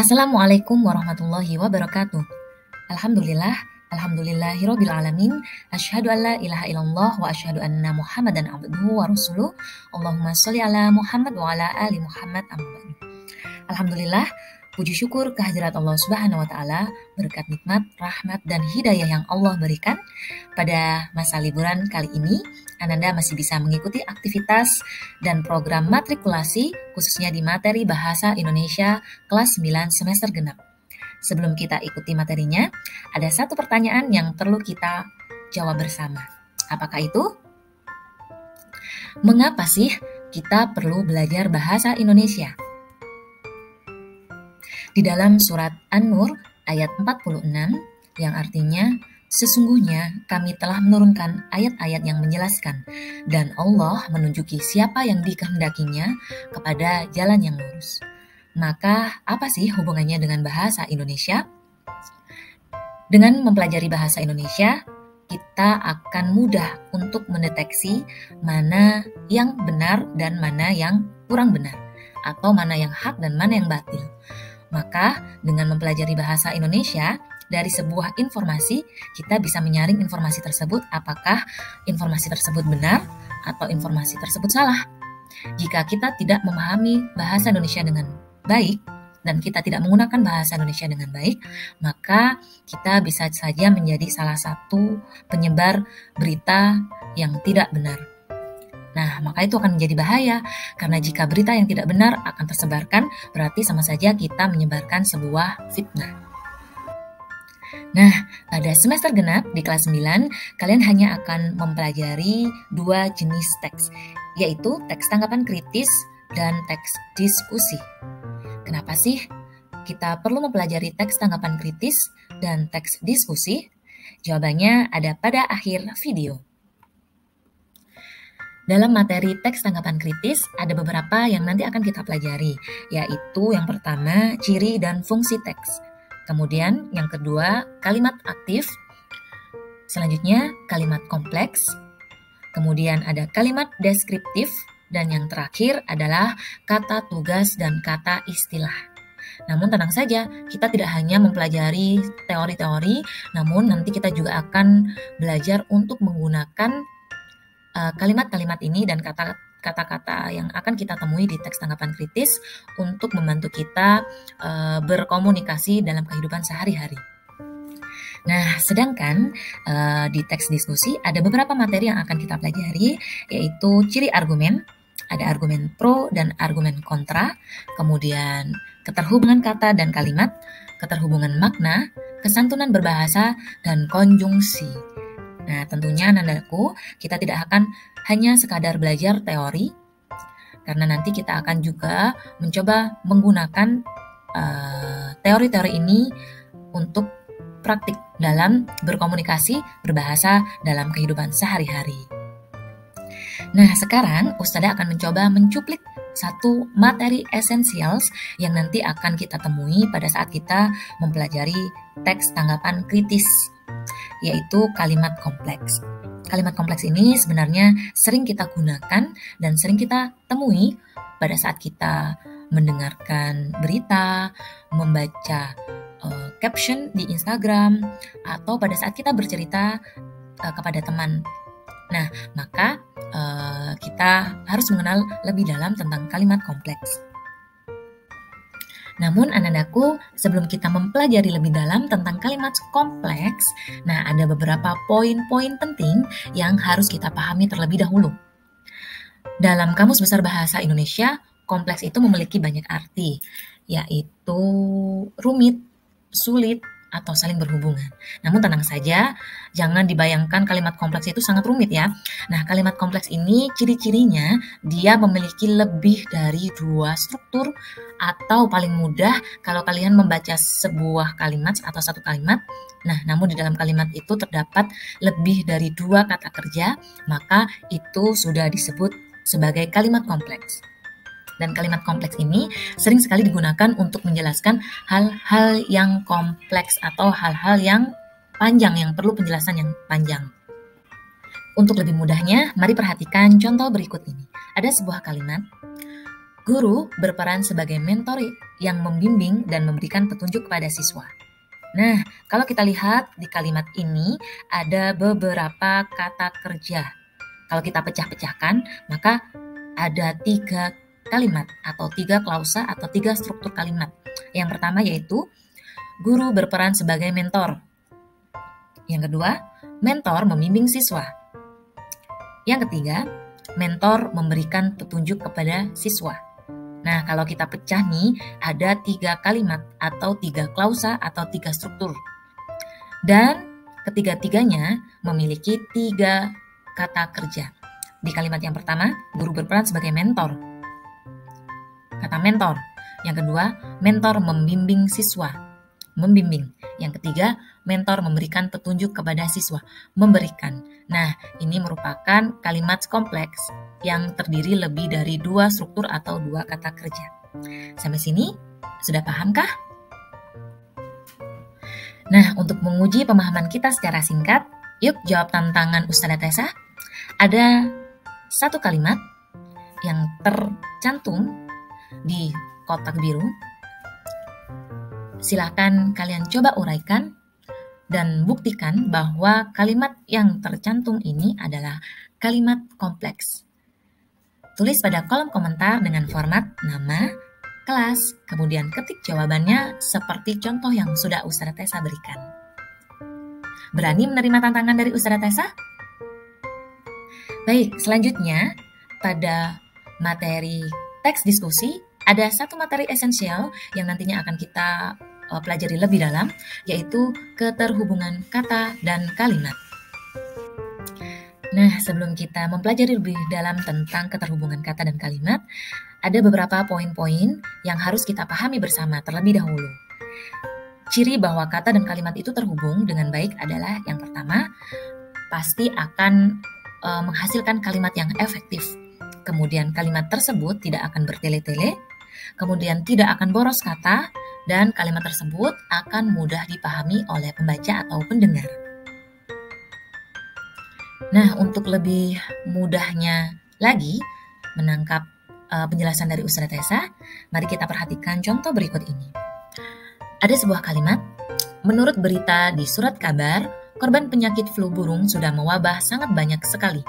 Assalamualaikum warahmatullahi wabarakatuh. Alhamdulillah, alhamdulillahirabbil alamin. Asyhadu an la ilaha illallah wa asyhadu anna Muhammadan abduhu wa rasuluh. Allahumma sholli ala Muhammad wa ala ali Muhammad amma ba'du. Alhamdulillah, puji syukur kehadirat Allah Subhanahu wa taala, berkat nikmat, rahmat dan hidayah yang Allah berikan pada masa liburan kali ini. Ananda masih bisa mengikuti aktivitas dan program matrikulasi khususnya di materi Bahasa Indonesia kelas 9 semester genap. Sebelum kita ikuti materinya, ada satu pertanyaan yang perlu kita jawab bersama. Apakah itu? Mengapa sih kita perlu belajar bahasa Indonesia? Di dalam surat An-Nur ayat 46 yang artinya sesungguhnya kami telah menurunkan ayat-ayat yang menjelaskan dan Allah menunjuki siapa yang dikehendakinya kepada jalan yang lurus. Maka apa sih hubungannya dengan bahasa Indonesia? Dengan mempelajari bahasa Indonesia, kita akan mudah untuk mendeteksi mana yang benar dan mana yang kurang benar, atau mana yang hak dan mana yang batil. Maka dengan mempelajari bahasa Indonesia, dari sebuah informasi, kita bisa menyaring informasi tersebut apakah informasi tersebut benar atau informasi tersebut salah. Jika kita tidak memahami bahasa Indonesia dengan baik dan kita tidak menggunakan bahasa Indonesia dengan baik, maka kita bisa saja menjadi salah satu penyebar berita yang tidak benar. Nah, maka itu akan menjadi bahaya, karena jika berita yang tidak benar akan tersebarkan, berarti sama saja kita menyebarkan sebuah fitnah. Nah, pada semester genap di kelas 9, kalian hanya akan mempelajari dua jenis teks, yaitu teks tanggapan kritis dan teks diskusi. Kenapa sih kita perlu mempelajari teks tanggapan kritis dan teks diskusi? Jawabannya ada pada akhir video. Dalam materi teks tanggapan kritis, ada beberapa yang nanti akan kita pelajari, yaitu yang pertama, ciri dan fungsi teks. Kemudian yang kedua, kalimat aktif. Selanjutnya, kalimat kompleks. Kemudian ada kalimat deskriptif. Dan yang terakhir adalah kata tugas dan kata istilah. Namun tenang saja, kita tidak hanya mempelajari teori-teori, namun nanti kita juga akan belajar untuk menggunakan kalimat-kalimat ini dan kata-kata yang akan kita temui di teks tanggapan kritis untuk membantu kita berkomunikasi dalam kehidupan sehari-hari. Nah, sedangkan di teks diskusi ada beberapa materi yang akan kita pelajari, yaitu ciri argumen, ada argumen pro dan argumen kontra, kemudian keterhubungan kata dan kalimat, keterhubungan makna, kesantunan berbahasa, dan konjungsi. Nah, tentunya nandaku, kita tidak akan hanya sekadar belajar teori, karena nanti kita akan juga mencoba menggunakan teori-teori ini untuk praktik dalam berkomunikasi, berbahasa dalam kehidupan sehari-hari. Nah, sekarang Ustadzah akan mencoba mencuplik satu materi esensials yang nanti akan kita temui pada saat kita mempelajari teks tanggapan kritis, yaitu kalimat kompleks. Kalimat kompleks ini sebenarnya sering kita gunakan dan sering kita temui pada saat kita mendengarkan berita, membaca caption di Instagram, atau pada saat kita bercerita kepada teman. Nah, maka kita harus mengenal lebih dalam tentang kalimat kompleks. Namun anandaku, sebelum kita mempelajari lebih dalam tentang kalimat kompleks, nah ada beberapa poin-poin penting yang harus kita pahami terlebih dahulu. Dalam Kamus Besar Bahasa Indonesia, kompleks itu memiliki banyak arti, yaitu rumit, sulit, atau saling berhubungan. Namun tenang saja, jangan dibayangkan kalimat kompleks itu sangat rumit ya. Nah, kalimat kompleks ini ciri-cirinya dia memiliki lebih dari dua struktur, atau paling mudah kalau kalian membaca sebuah kalimat atau satu kalimat, nah namun di dalam kalimat itu terdapat lebih dari dua kata kerja, maka itu sudah disebut sebagai kalimat kompleks. Dan kalimat kompleks ini sering sekali digunakan untuk menjelaskan hal-hal yang kompleks atau hal-hal yang panjang, yang perlu penjelasan yang panjang. Untuk lebih mudahnya, mari perhatikan contoh berikut ini. Ada sebuah kalimat, Guru berperan sebagai mentor yang membimbing dan memberikan petunjuk kepada siswa. Nah, kalau kita lihat di kalimat ini ada beberapa kata kerja. Kalau kita pecah-pecahkan, maka ada 3 kalimat atau 3 klausa atau 3 struktur kalimat. Yang pertama yaitu guru berperan sebagai mentor. Yang kedua, mentor membimbing siswa. Yang ketiga, mentor memberikan petunjuk kepada siswa. Nah, kalau kita pecah nih, ada 3 kalimat atau 3 klausa atau 3 struktur. Dan ketiga-tiganya memiliki 3 kata kerja. Di kalimat yang pertama, guru berperan sebagai mentor. Kata mentor. Yang kedua, mentor membimbing siswa. Membimbing. Yang ketiga, mentor memberikan petunjuk kepada siswa. Memberikan. Nah, ini merupakan kalimat kompleks yang terdiri lebih dari 2 struktur atau 2 kata kerja. Sampai sini, sudah pahamkah? Nah, untuk menguji pemahaman kita secara singkat, yuk jawab tantangan Ustazah Tessa. Ada 1 kalimat yang tercantum di kotak biru. Silakan kalian coba uraikan dan buktikan bahwa kalimat yang tercantum ini adalah kalimat kompleks. Tulis pada kolom komentar dengan format nama, kelas, kemudian ketik jawabannya seperti contoh yang sudah Ustazah Tessa berikan. Berani menerima tantangan dari Ustazah Tessa? Baik, selanjutnya pada materi teks diskusi ada 1 materi esensial yang nantinya akan kita pelajari lebih dalam, yaitu keterhubungan kata dan kalimat. Nah, sebelum kita mempelajari lebih dalam tentang keterhubungan kata dan kalimat, ada beberapa poin-poin yang harus kita pahami bersama terlebih dahulu. Ciri bahwa kata dan kalimat itu terhubung dengan baik adalah yang pertama, pasti akan menghasilkan kalimat yang efektif. Kemudian kalimat tersebut tidak akan bertele-tele, kemudian tidak akan boros kata, dan kalimat tersebut akan mudah dipahami oleh pembaca atau pendengar. Nah, untuk lebih mudahnya lagi menangkap penjelasan dari Ustazah Tessa, mari kita perhatikan contoh berikut ini. Ada sebuah kalimat, menurut berita di surat kabar, korban penyakit flu burung sudah mewabah sangat banyak sekali.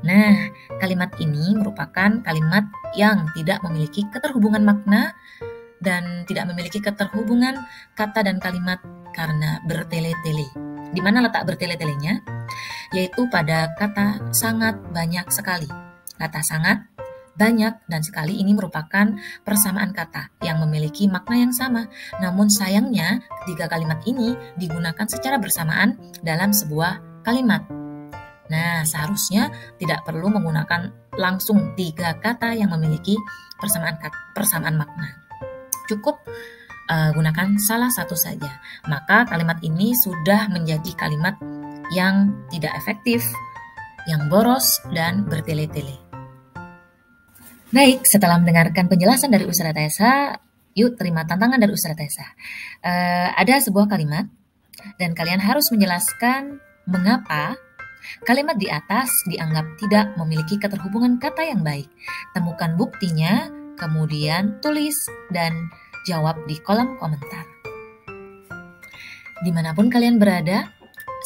Nah, kalimat ini merupakan kalimat yang tidak memiliki keterhubungan makna dan tidak memiliki keterhubungan kata dan kalimat karena bertele-tele. Di mana letak bertele-telenya? Yaitu pada kata sangat banyak sekali. Kata sangat, banyak, dan sekali ini merupakan persamaan kata yang memiliki makna yang sama. Namun sayangnya, ketiga kalimat ini digunakan secara bersamaan dalam sebuah kalimat. Nah, seharusnya tidak perlu menggunakan langsung 3 kata yang memiliki persamaan makna. Cukup gunakan salah satu saja. Maka kalimat ini sudah menjadi kalimat yang tidak efektif, yang boros, dan bertele-tele. Baik, setelah mendengarkan penjelasan dari Ustazah Tessa, yuk terima tantangan dari Ustazah Tessa. Ada sebuah kalimat, dan kalian harus menjelaskan mengapa kalimat di atas dianggap tidak memiliki keterhubungan kata yang baik. Temukan buktinya, kemudian tulis dan jawab di kolom komentar. Dimanapun kalian berada,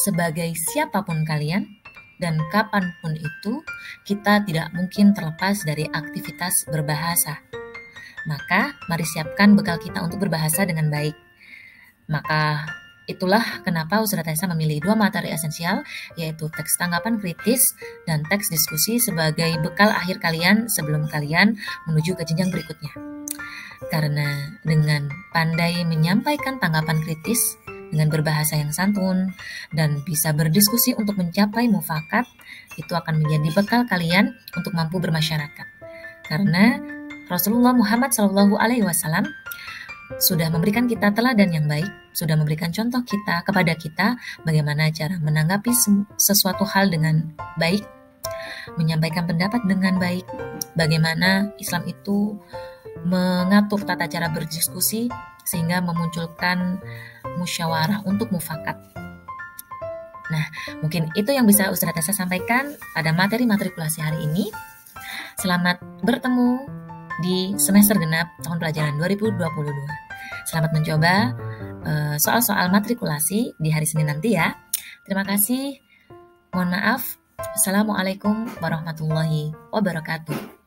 sebagai siapapun kalian, dan kapanpun itu, kita tidak mungkin terlepas dari aktivitas berbahasa. Maka, mari siapkan bekal kita untuk berbahasa dengan baik. Maka, itulah kenapa Ustazah Tessa memilih 2 materi esensial, yaitu teks tanggapan kritis dan teks diskusi sebagai bekal akhir kalian sebelum kalian menuju ke jenjang berikutnya. Karena dengan pandai menyampaikan tanggapan kritis, dengan berbahasa yang santun, dan bisa berdiskusi untuk mencapai mufakat, itu akan menjadi bekal kalian untuk mampu bermasyarakat. Karena Rasulullah Muhammad SAW sudah memberikan kita teladan yang baik, sudah memberikan contoh kepada kita bagaimana cara menanggapi sesuatu hal dengan baik, menyampaikan pendapat dengan baik, bagaimana Islam itu mengatur tata cara berdiskusi sehingga memunculkan musyawarah untuk mufakat. Nah, mungkin itu yang bisa Ustazah Tessa sampaikan pada materi matrikulasi hari ini. Selamat bertemu di semester genap tahun pelajaran 2022. Selamat mencoba soal-soal matrikulasi di hari Senin nanti ya. Terima kasih. Mohon maaf. Assalamualaikum warahmatullahi wabarakatuh.